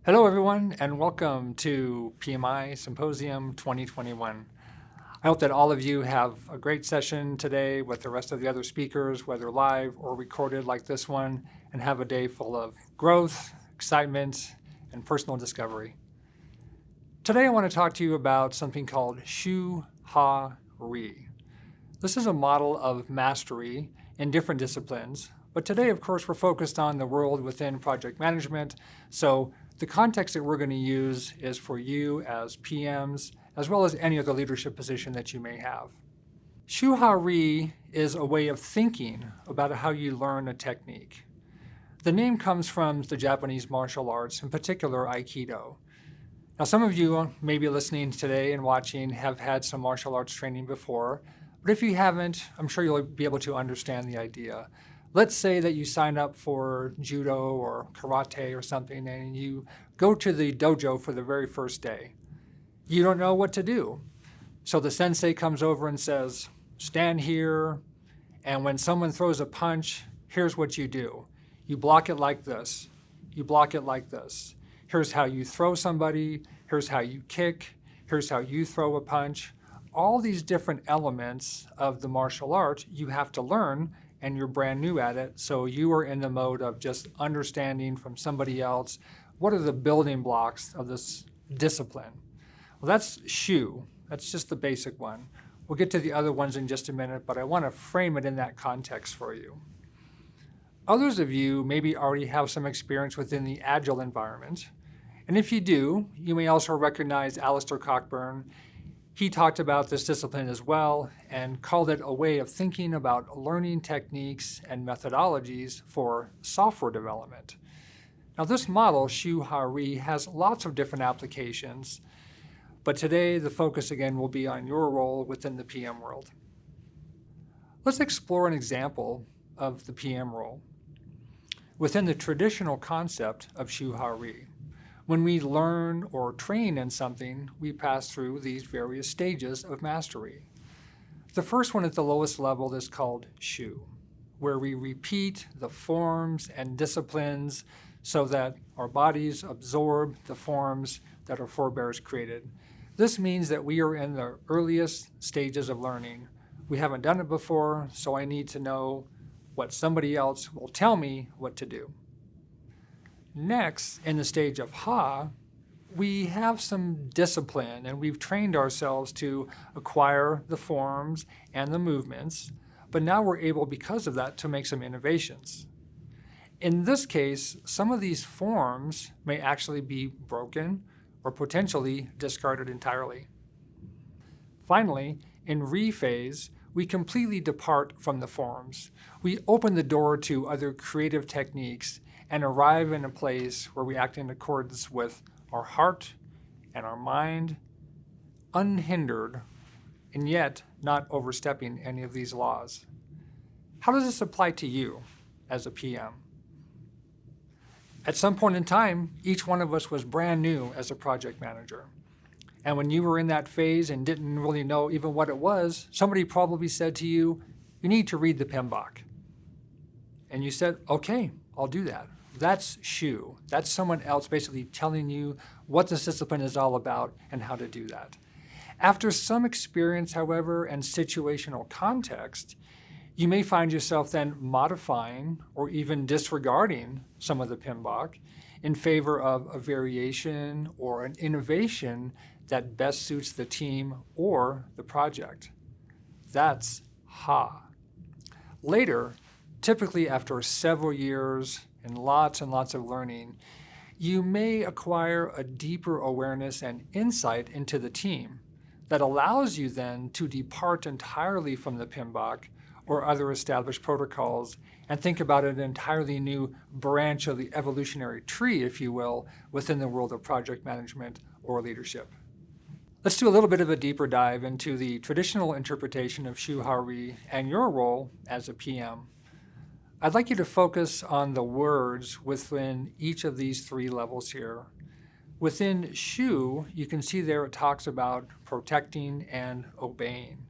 Hello, everyone, and welcome to PMI Symposium 2021. I hope that all of you have a great session today with the rest of the other speakers, whether live or recorded like this one, and have a day full of growth, excitement, and personal discovery. Today, I want to talk to you about something called Shu Ha Ri. This is a model of mastery in different disciplines, but today, of course, we're focused on the world within project management, so the context that we're going to use is for you as PMs, as well as any other leadership position that you may have. Shu Ha Ri is a way of thinking about how you learn a technique. The name comes from the Japanese martial arts, in particular Aikido. Now, some of you may be listening today and watching have had some martial arts training before, but if you haven't, I'm sure you'll be able to understand the idea. Let's say that you sign up for judo or karate or something and you go to the dojo for the very first day. You don't know what to do. So the sensei comes over and says, stand here, and when someone throws a punch, here's what you do. You block it like this. You block it like this. Here's how you throw somebody. Here's how you kick. Here's how you throw a punch. All these different elements of the martial art you have to learn, and you're brand new at it, so you are in the mode of just understanding from somebody else what are the building blocks of this discipline. Well, that's Shu. That's just the basic one. We'll get to the other ones in just a minute, but I want to frame it in that context for you. Others of you maybe already have some experience within the Agile environment, and if you do, you may also recognize Alistair Cockburn. He talked about this discipline as well and called it a way of thinking about learning techniques and methodologies for software development. Now, this model, Shu Ha Ri, has lots of different applications, but today the focus again will be on your role within the PM world. Let's explore an example of the PM role. Within the traditional concept of Shu Ha Ri, when we learn or train in something, we pass through these various stages of mastery. The first one at the lowest level is called Shu, where we repeat the forms and disciplines so that our bodies absorb the forms that our forebears created. This means that we are in the earliest stages of learning. We haven't done it before, so I need to know what somebody else will tell me what to do. Next, in the stage of Ha, we have some discipline and we've trained ourselves to acquire the forms and the movements, but now we're able, because of that, to make some innovations. In this case, some of these forms may actually be broken or potentially discarded entirely. Finally, in Re phase, we completely depart from the forms. We open the door to other creative techniques and arrive in a place where we act in accordance with our heart and our mind, unhindered, and yet not overstepping any of these laws. How does this apply to you as a PM? At some point in time, each one of us was brand new as a project manager. And when you were in that phase and didn't really know even what it was, somebody probably said to you, you need to read the PMBOK. And you said, okay, I'll do that. That's Shu. That's someone else basically telling you what this discipline is all about and how to do that. After some experience, however, and situational context, you may find yourself then modifying or even disregarding some of the PMBOK in favor of a variation or an innovation that best suits the team or the project. That's Ha. Later, typically after several years and lots of learning, you may acquire a deeper awareness and insight into the team that allows you then to depart entirely from the PMBOK or other established protocols and think about an entirely new branch of the evolutionary tree, if you will, within the world of project management or leadership. Let's do a little bit of a deeper dive into the traditional interpretation of Shu Ha Ri and your role as a PM. I'd like you to focus on the words within each of these three levels here. Within Shu, you can see there it talks about protecting and obeying.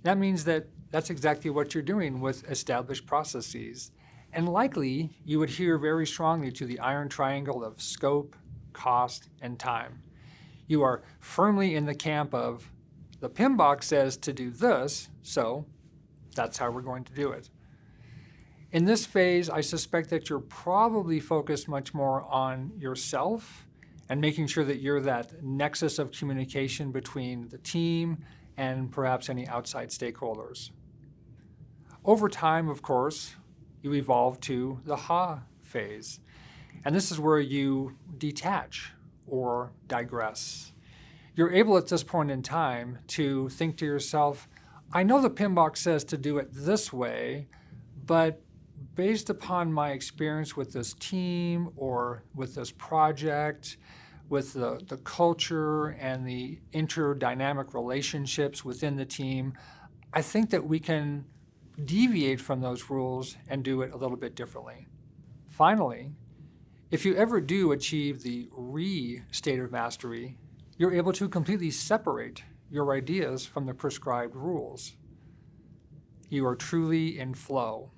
That means that that's exactly what you're doing with established processes. And likely, you adhere very strongly to the iron triangle of scope, cost, and time. You are firmly in the camp of, the PMBOK says to do this, so that's how we're going to do it. In this phase, I suspect that you're probably focused much more on yourself and making sure that you're that nexus of communication between the team and perhaps any outside stakeholders. Over time, of course, you evolve to the ha phase. And this is where you detach or digress. You're able at this point in time to think to yourself, I know the PMBOK says to do it this way, but based upon my experience with this team or with this project, with the culture and the interdynamic relationships within the team, I think that we can deviate from those rules and do it a little bit differently. Finally, if you ever do achieve the state of mastery, you're able to completely separate your ideas from the prescribed rules. You are truly in flow.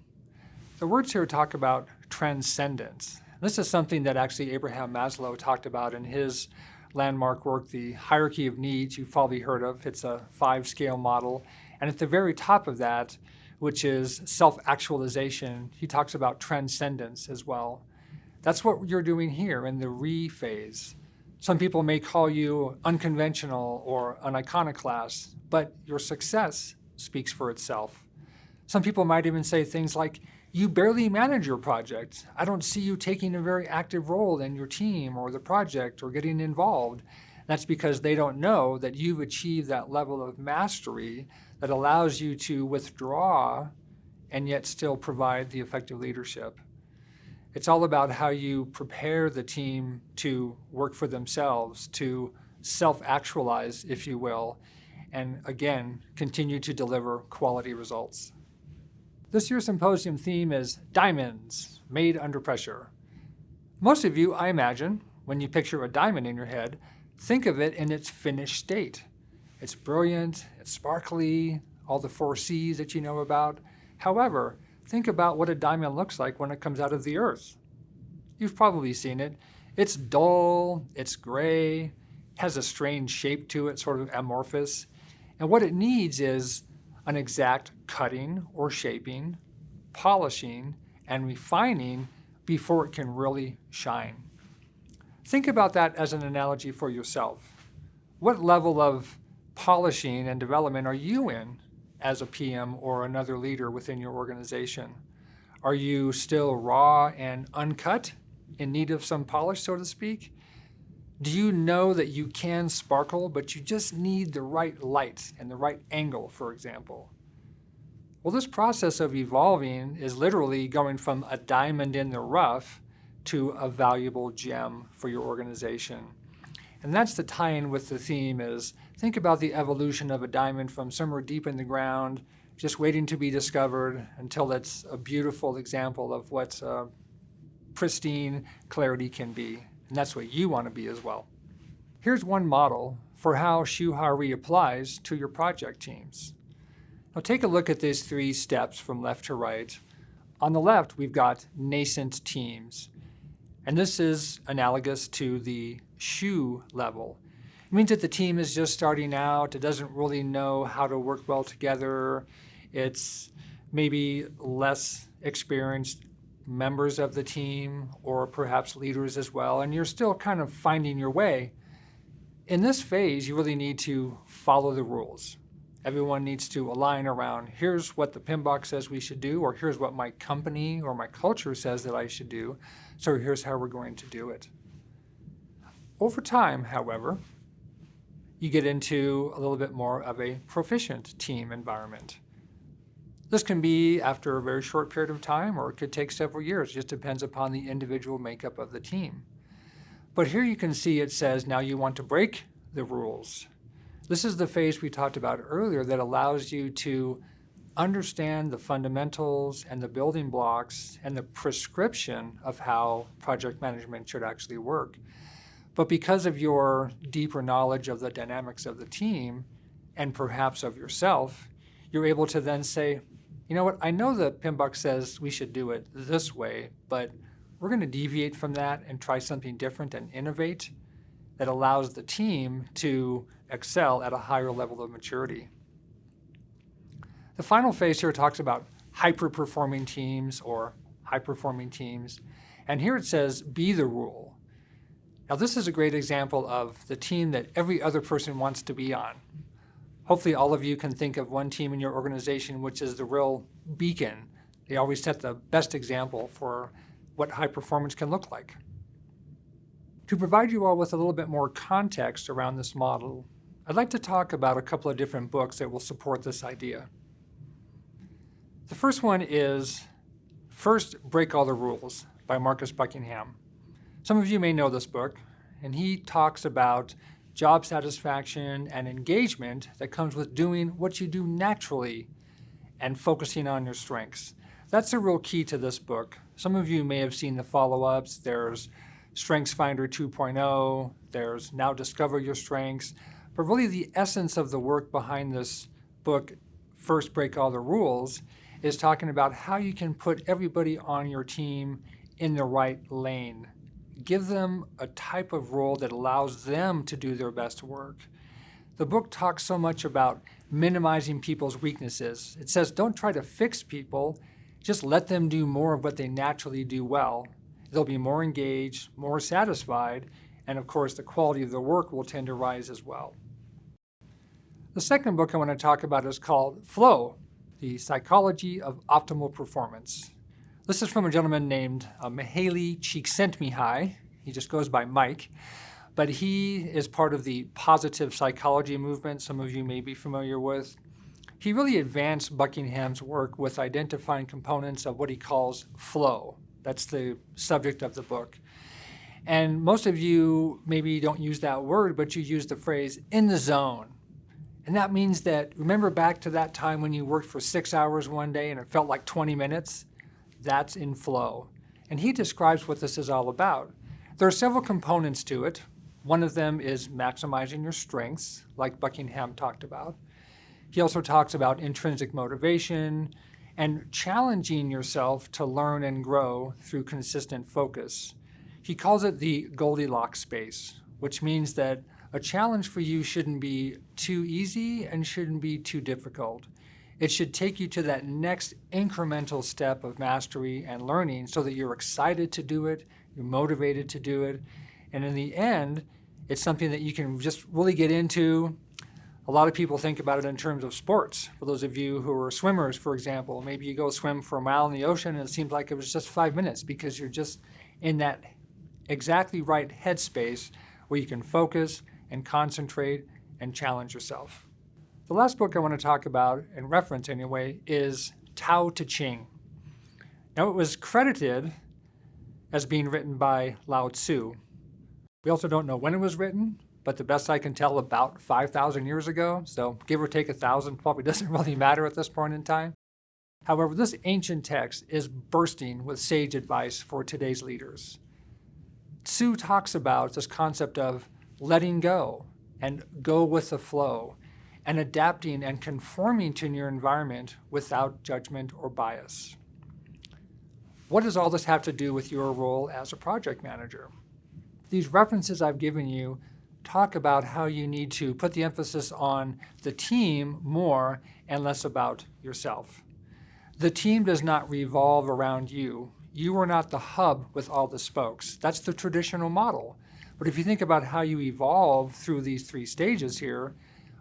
The words here talk about transcendence. This is something that actually Abraham Maslow talked about in his landmark work, The Hierarchy of Needs, you've probably heard of. It's a 5-scale model. And at the very top of that, which is self-actualization, he talks about transcendence as well. That's what you're doing here in the phase. Some people may call you unconventional or an iconoclast, but your success speaks for itself. Some people might even say things like, you barely manage your project. I don't see you taking a very active role in your team or the project or getting involved. That's because they don't know that you've achieved that level of mastery that allows you to withdraw and yet still provide the effective leadership. It's all about how you prepare the team to work for themselves, to self-actualize, if you will, and again, continue to deliver quality results. This year's symposium theme is diamonds made under pressure. Most of you, I imagine, when you picture a diamond in your head, think of it in its finished state. It's brilliant, it's sparkly, all the 4 C's that you know about. However, think about what a diamond looks like when it comes out of the earth. You've probably seen it. It's dull, it's gray, has a strange shape to it, sort of amorphous. And what it needs is an exact cutting or shaping, polishing, and refining before it can really shine. Think about that as an analogy for yourself. What level of polishing and development are you in as a PM or another leader within your organization? Are you still raw and uncut, in need of some polish, so to speak? Do you know that you can sparkle, but you just need the right light and the right angle, for example? Well, this process of evolving is literally going from a diamond in the rough to a valuable gem for your organization. And that's the tie-in with the theme is, think about the evolution of a diamond from somewhere deep in the ground, just waiting to be discovered until it's a beautiful example of what pristine clarity can be. And that's what you want to be as well. Here's one model for how Shuhari applies to your project teams. Now take a look at these 3 steps from left to right. On the left, we've got nascent teams. And this is analogous to the Shu level. It means that the team is just starting out. It doesn't really know how to work well together. It's maybe less experienced members of the team or perhaps leaders as well, and you're still kind of finding your way. In this phase, you really need to follow the rules. Everyone needs to align around, here's what the PMBOK says we should do, or here's what my company or my culture says that I should do, so here's how we're going to do it. Over time, however, you get into a little bit more of a proficient team environment. This can be after a very short period of time, or it could take several years. It just depends upon the individual makeup of the team. But here you can see it says now you want to break the rules. This is the phase we talked about earlier that allows you to understand the fundamentals and the building blocks and the prescription of how project management should actually work. But because of your deeper knowledge of the dynamics of the team and perhaps of yourself, you're able to then say, you know what, I know the PMBOK says we should do it this way, but we're going to deviate from that and try something different and innovate that allows the team to excel at a higher level of maturity. The final phase here talks about hyper-performing teams or high-performing teams. And here it says, be the rule. Now this is a great example of the team that every other person wants to be on. Hopefully all of you can think of one team in your organization which is the real beacon. They always set the best example for what high performance can look like. To provide you all with a little bit more context around this model, I'd like to talk about a couple of different books that will support this idea. The first one is First Break All the Rules by Marcus Buckingham. Some of you may know this book, and he talks about job satisfaction and engagement that comes with doing what you do naturally and focusing on your strengths. That's a real key to this book. Some of you may have seen the follow-ups. There's StrengthsFinder 2.0, there's Now Discover Your Strengths, but really the essence of the work behind this book, First Break All the Rules, is talking about how you can put everybody on your team in the right lane. Give them a type of role that allows them to do their best work. The book talks so much about minimizing people's weaknesses. It says don't try to fix people, just let them do more of what they naturally do well. They'll be more engaged, more satisfied, and of course the quality of the work will tend to rise as well. The second book I want to talk about is called Flow, The Psychology of Optimal Performance. This is from a gentleman named Mihaly Csikszentmihalyi. He just goes by Mike, but he is part of the positive psychology movement some of you may be familiar with. He really advanced Buckingham's work with identifying components of what he calls flow. That's the subject of the book. And most of you maybe don't use that word, but you use the phrase in the zone. And that means that, remember back to that time when you worked for 6 hours one day and it felt like 20 minutes? That's in flow. And he describes what this is all about. There are several components to it. One of them is maximizing your strengths, like Buckingham talked about. He also talks about intrinsic motivation and challenging yourself to learn and grow through consistent focus. He calls it the Goldilocks space, which means that a challenge for you shouldn't be too easy and shouldn't be too difficult. It should take you to that next incremental step of mastery and learning so that you're excited to do it, you're motivated to do it, and in the end, it's something that you can just really get into. A lot of people think about it in terms of sports. For those of you who are swimmers, for example, maybe you go swim for a mile in the ocean and it seems like it was just 5 minutes because you're just in that exactly right headspace where you can focus and concentrate and challenge yourself. The last book I want to talk about, and reference anyway, is Tao Te Ching. Now it was credited as being written by Lao Tzu. We also don't know when it was written, but the best I can tell, about 5,000 years ago, so give or take 1,000 probably doesn't really matter at this point in time. However, this ancient text is bursting with sage advice for today's leaders. Tzu talks about this concept of letting go and go with the flow and adapting and conforming to your environment without judgment or bias. What does all this have to do with your role as a project manager? These references I've given you talk about how you need to put the emphasis on the team more and less about yourself. The team does not revolve around you. You are not the hub with all the spokes. That's the traditional model. But if you think about how you evolve through these 3 stages here,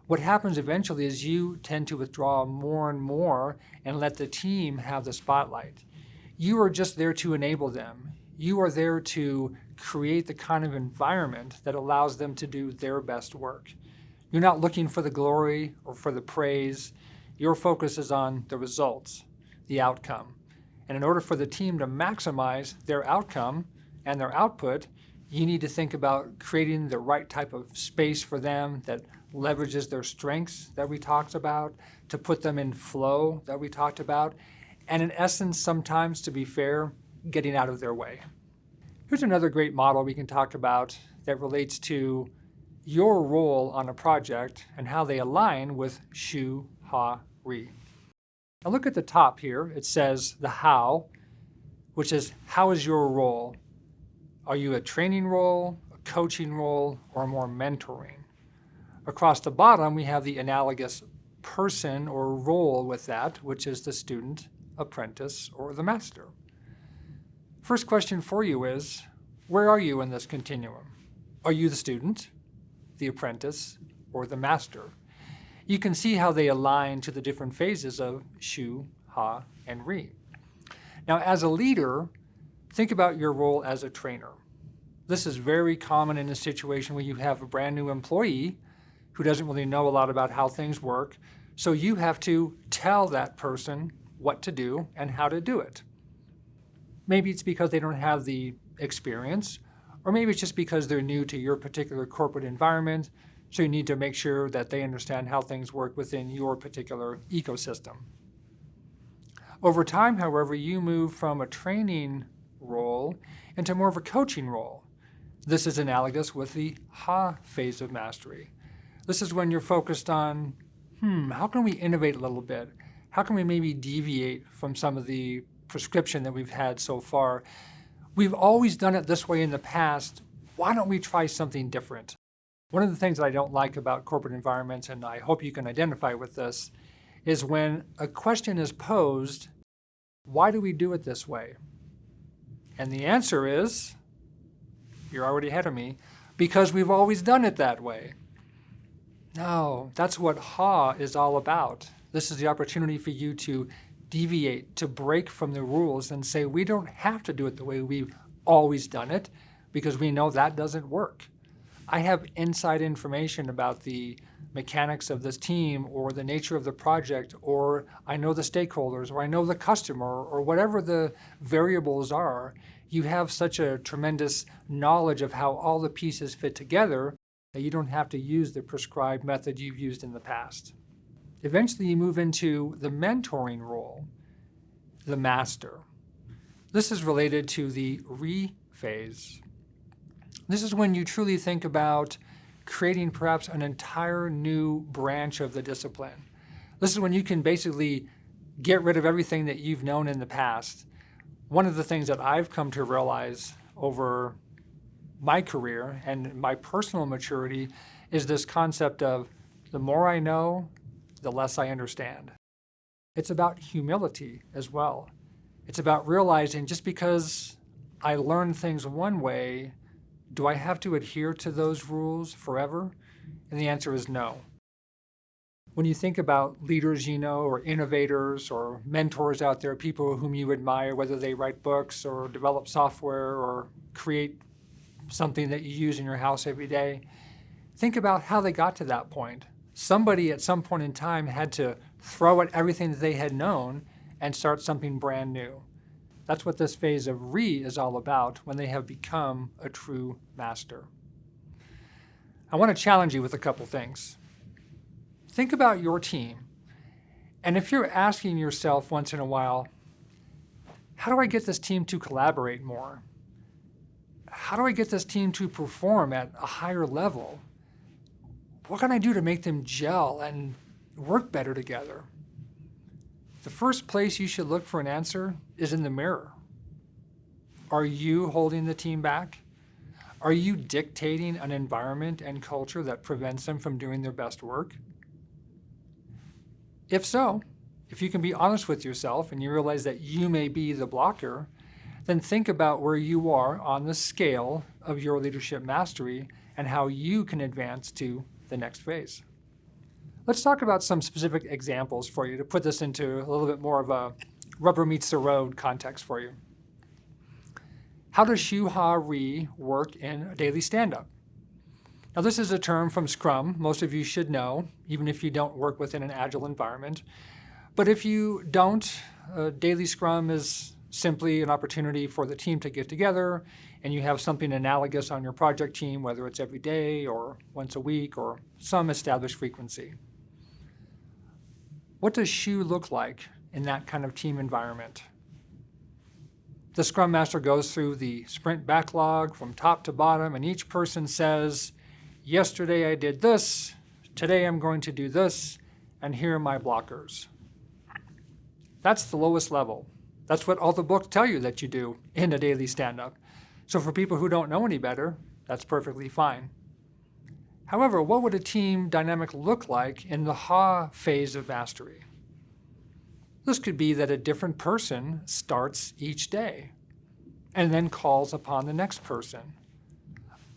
what happens eventually is you tend to withdraw more and more and let the team have the spotlight. You are just there to enable them. You are there to create the kind of environment that allows them to do their best work. You're not looking for the glory or for the praise. Your focus is on the results, the outcome. And in order for the team to maximize their outcome and their output, you need to think about creating the right type of space for them that leverages their strengths that we talked about, to put them in flow that we talked about, and in essence, sometimes, to be fair, getting out of their way. Here's another great model we can talk about that relates to your role on a project and how they align with Shu Ha Ri. Now look at the top here. It says the how, which is how is your role? Are you a training role, a coaching role, or more mentoring? Across the bottom, we have the analogous person or role with that, which is the student, apprentice, or the master. First question for you is, where are you in this continuum? Are you the student, the apprentice, or the master? You can see how they align to the different phases of Shu, Ha, and Ri. Now, as a leader, think about your role as a trainer. This is very common in a situation where you have a brand new employee who doesn't really know a lot about how things work, so you have to tell that person what to do and how to do it. Maybe it's because they don't have the experience, or maybe it's just because they're new to your particular corporate environment, so you need to make sure that they understand how things work within your particular ecosystem. Over time, however, you move from a training role into more of a coaching role. This is analogous with the Ha phase of mastery. This is when you're focused on, how can we innovate a little bit? How can we maybe deviate from some of the prescription that we've had so far? We've always done it this way in the past. Why don't we try something different? One of the things that I don't like about corporate environments, and I hope you can identify with this, is when a question is posed, why do we do it this way? And the answer is, you're already ahead of me, because we've always done it that way. No, that's what Ha is all about. This is the opportunity for you to deviate, to break from the rules and say, we don't have to do it the way we've always done it, because we know that doesn't work. I have inside information about the mechanics of this team or the nature of the project, or I know the stakeholders, or I know the customer, or whatever the variables are. You have such a tremendous knowledge of how all the pieces fit together that you don't have to use the prescribed method you've used in the past. Eventually, you move into the mentoring role, the master. This is related to the Ri phase. This is when you truly think about creating perhaps an entire new branch of the discipline. This is when you can basically get rid of everything that you've known in the past. One of the things that I've come to realize over my career and my personal maturity is this concept of the more I know, the less I understand. It's about humility as well. It's about realizing just because I learned things one way, do I have to adhere to those rules forever? And the answer is no. When you think about leaders you know, or innovators, or mentors out there, people whom you admire, whether they write books or develop software or create something that you use in your house every day, think about how they got to that point. Somebody at some point in time had to throw at everything that they had known and start something brand new. That's what this phase of Ri is all about when they have become a true master. I want to challenge you with a couple things. Think about your team. And if you're asking yourself once in a while, how do I get this team to collaborate more? How do I get this team to perform at a higher level? What can I do to make them gel and work better together? The first place you should look for an answer is in the mirror. Are you holding the team back? Are you dictating an environment and culture that prevents them from doing their best work? If so, if you can be honest with yourself and you realize that you may be the blocker, then think about where you are on the scale of your leadership mastery and how you can advance to the next phase. Let's talk about some specific examples for you to put this into a little bit more of a rubber meets the road context for you. How does Shu, Ha, Ri work in a daily stand-up? Now, this is a term from Scrum. Most of you should know, even if you don't work within an agile environment. But if you don't, daily Scrum is simply an opportunity for the team to get together, and you have something analogous on your project team, whether it's every day or once a week or some established frequency. What does Shu look like in that kind of team environment? The Scrum Master goes through the sprint backlog from top to bottom, and each person says, yesterday I did this, today I'm going to do this, and here are my blockers. That's the lowest level. That's what all the books tell you that you do in a daily stand-up. So for people who don't know any better, that's perfectly fine. However, what would a team dynamic look like in the HA phase of mastery? This could be that a different person starts each day and then calls upon the next person.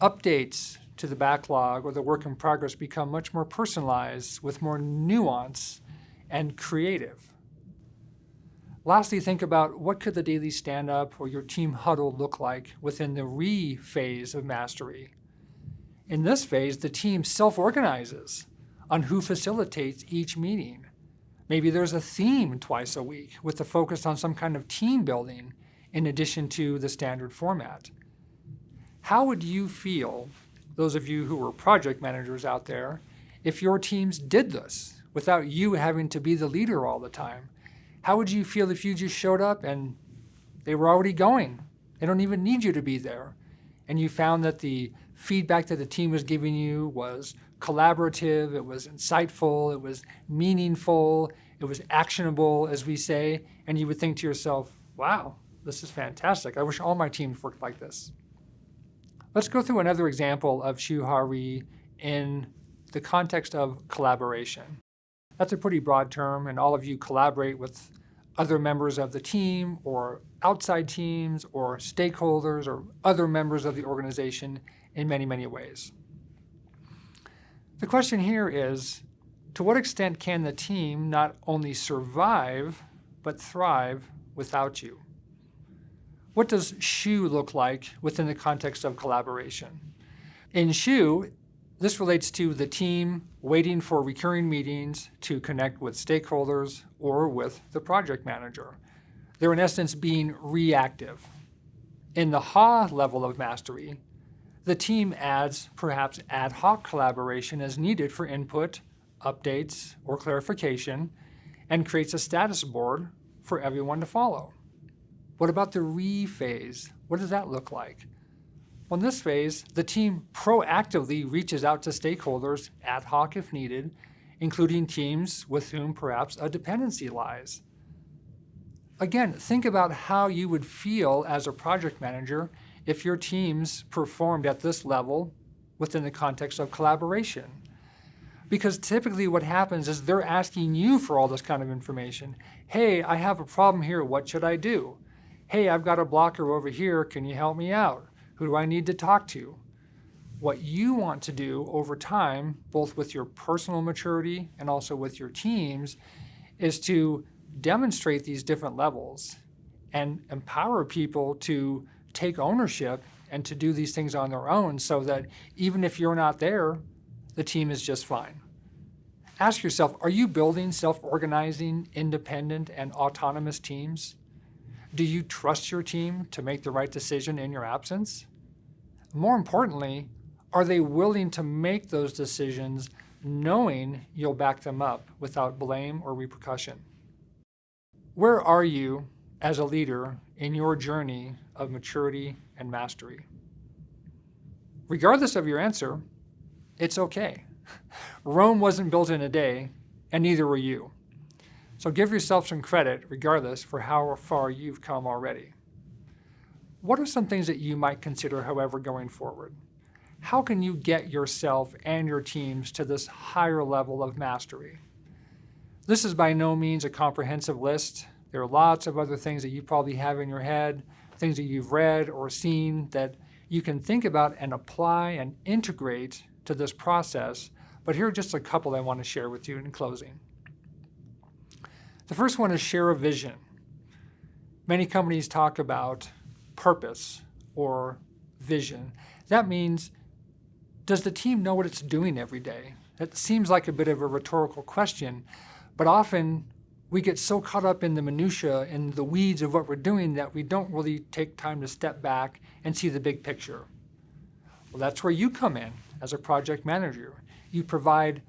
Updates to the backlog or the work in progress become much more personalized with more nuance and creative. Lastly, think about what could the daily stand-up or your team huddle look like within the re phase of mastery. In this phase, the team self-organizes on who facilitates each meeting. Maybe there's a theme twice a week with the focus on some kind of team building in addition to the standard format. How would you feel, those of you who were project managers out there, if your teams did this without you having to be the leader all the time? How would you feel if you just showed up and they were already going? They don't even need you to be there. And you found that the feedback that the team was giving you was collaborative, it was insightful, it was meaningful, it was actionable, as we say, and you would think to yourself, wow, this is fantastic. I wish all my teams worked like this. Let's go through another example of Shuhari in the context of collaboration. That's a pretty broad term, and all of you collaborate with other members of the team or outside teams or stakeholders or other members of the organization in many, many ways. The question here is, to what extent can the team not only survive, but thrive without you? What does SHU look like within the context of collaboration? In SHU, this relates to the team waiting for recurring meetings to connect with stakeholders or with the project manager. They're in essence being reactive. In the HA level of mastery, the team adds perhaps ad hoc collaboration as needed for input, updates, or clarification, and creates a status board for everyone to follow. What about the re phase? What does that look like? Well, in this phase, the team proactively reaches out to stakeholders ad hoc if needed, including teams with whom perhaps a dependency lies. Again, think about how you would feel as a project manager if your teams performed at this level within the context of collaboration. Because typically what happens is they're asking you for all this kind of information. Hey, I have a problem here, what should I do? Hey, I've got a blocker over here, can you help me out? Who do I need to talk to? What you want to do over time, both with your personal maturity and also with your teams, is to demonstrate these different levels and empower people to take ownership and to do these things on their own so that even if you're not there, the team is just fine. Ask yourself, are you building self-organizing, independent, and autonomous teams? Do you trust your team to make the right decision in your absence? More importantly, are they willing to make those decisions knowing you'll back them up without blame or repercussion? Where are you as a leader in your journey of maturity and mastery? Regardless of your answer, it's okay. Rome wasn't built in a day, and neither were you. So give yourself some credit, regardless, for how far you've come already. What are some things that you might consider, however, going forward? How can you get yourself and your teams to this higher level of mastery? This is by no means a comprehensive list. There are lots of other things that you probably have in your head, things that you've read or seen that you can think about and apply and integrate to this process. But here are just a couple I want to share with you in closing. The first one is share a vision. Many companies talk about purpose or vision. That means, does the team know what it's doing every day? That seems like a bit of a rhetorical question, but often we get so caught up in the minutia and the weeds of what we're doing that we don't really take time to step back and see the big picture. Well, that's where you come in as a project manager. You provide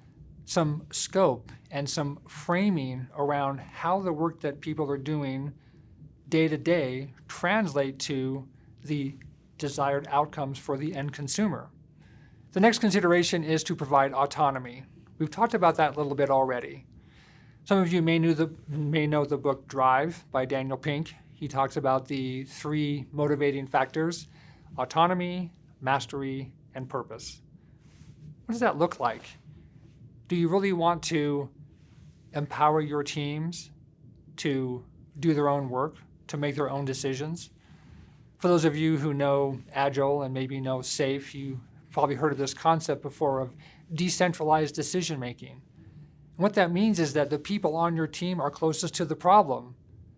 some scope and some framing around how the work that people are doing day to day translate to the desired outcomes for the end consumer. The next consideration is to provide autonomy. We've talked about that a little bit already. Some of you may know the book Drive by Daniel Pink. he talks about the 3 motivating factors: autonomy, mastery, and purpose. What does that look like? Do you really want to empower your teams to do their own work, to make their own decisions? For those of you who know Agile and maybe know SAFe, you probably heard of this concept before of decentralized decision-making. What that means is that the people on your team are closest to the problem.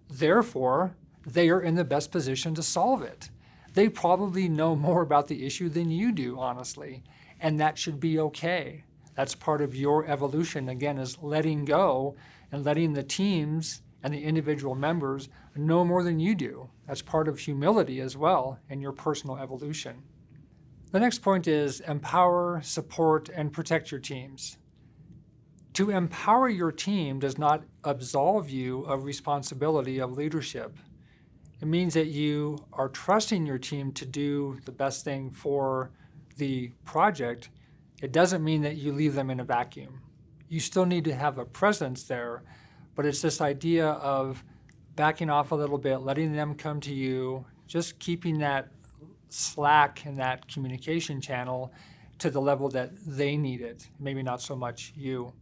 Therefore, they are in the best position to solve it. They probably know more about the issue than you do, honestly, and that should be okay. That's part of your evolution, again, is letting go and letting the teams and the individual members know more than you do. That's part of humility as well in your personal evolution. The next point is empower, support, and protect your teams. To empower your team does not absolve you of responsibility of leadership. It means that you are trusting your team to do the best thing for the project. It doesn't mean that you leave them in a vacuum. You still need to have a presence there, but it's this idea of backing off a little bit, letting them come to you, just keeping that slack in that communication channel to the level that they need it, maybe not so much you.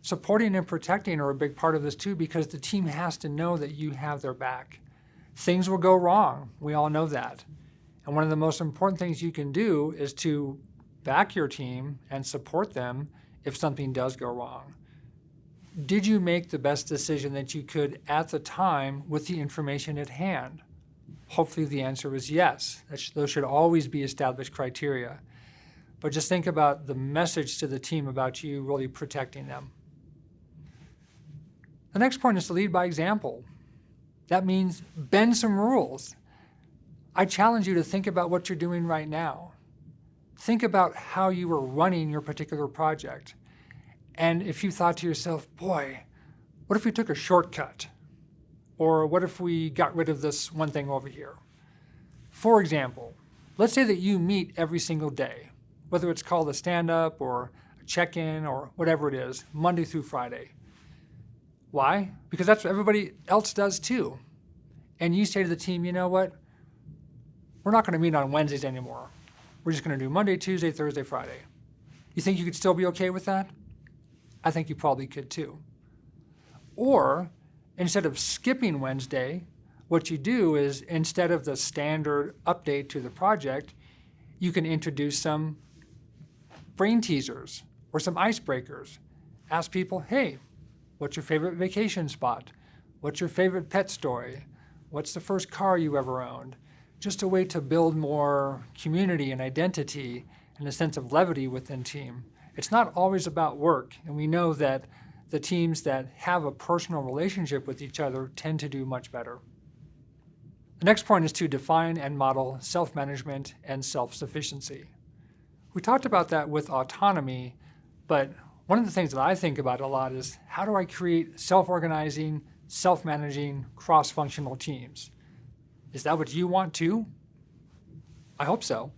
Supporting and protecting are a big part of this too, because the team has to know that you have their back. Things will go wrong. We all know that. And one of the most important things you can do is to back your team and support them if something does go wrong. Did you make the best decision that you could at the time with the information at hand? Hopefully the answer is yes. Those should always be established criteria. But just think about the message to the team about you really protecting them. The next point is to lead by example. That means bend some rules. I challenge you to think about what you're doing right now. Think about how you were running your particular project. And if you thought to yourself, boy, what if we took a shortcut? Or what if we got rid of this one thing over here? For example, let's say that you meet every single day, whether it's called a stand-up or a check-in or whatever it is, Monday through Friday. Why? Because that's what everybody else does too. And you say to the team, you know what? We're not going to meet on Wednesdays anymore. We're just going to do Monday, Tuesday, Thursday, Friday. You think you could still be okay with that? I think you probably could too. Or instead of skipping Wednesday, what you do is instead of the standard update to the project, you can introduce some brain teasers or some icebreakers. Ask people, hey, what's your favorite vacation spot? What's your favorite pet story? What's the first car you ever owned? Just a way to build more community and identity and a sense of levity within team. It's not always about work, and we know that the teams that have a personal relationship with each other tend to do much better. The next point is to define and model self-management and self-sufficiency. We talked about that with autonomy, but one of the things that I think about a lot is how do I create self-organizing, self-managing, cross-functional teams? Is that what you want too? I hope so.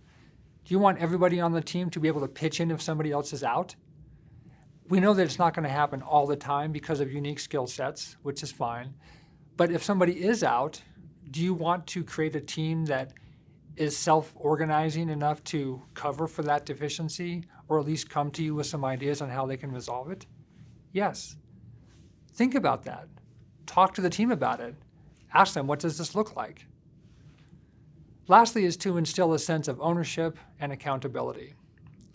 Do you want everybody on the team to be able to pitch in if somebody else is out? We know that it's not going to happen all the time because of unique skill sets, which is fine. But if somebody is out, do you want to create a team that is self-organizing enough to cover for that deficiency, or at least come to you with some ideas on how they can resolve it? Yes. Think about that. Talk to the team about it. Ask them, what does this look like? Lastly is to instill a sense of ownership and accountability.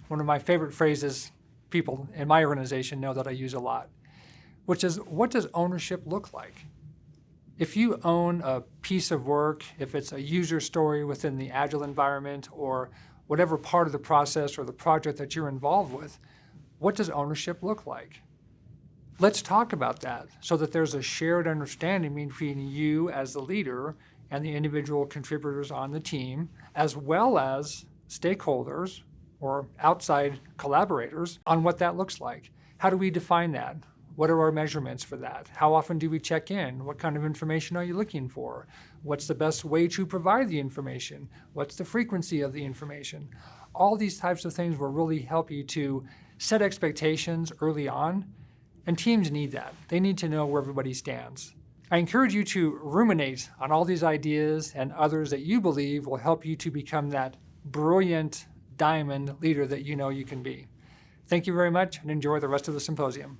One of my favorite phrases people in my organization know that I use a lot, which is, what does ownership look like? If you own a piece of work, if it's a user story within the Agile environment or whatever part of the process or the project that you're involved with, what does ownership look like? Let's talk about that so that there's a shared understanding between you as the leader and the individual contributors on the team, as well as stakeholders or outside collaborators on what that looks like. How do we define that? What are our measurements for that? How often do we check in? What kind of information are you looking for? What's the best way to provide the information? What's the frequency of the information? All these types of things will really help you to set expectations early on, and teams need that. They need to know where everybody stands. I encourage you to ruminate on all these ideas and others that you believe will help you to become that brilliant diamond leader that you know you can be. Thank you very much and enjoy the rest of the symposium.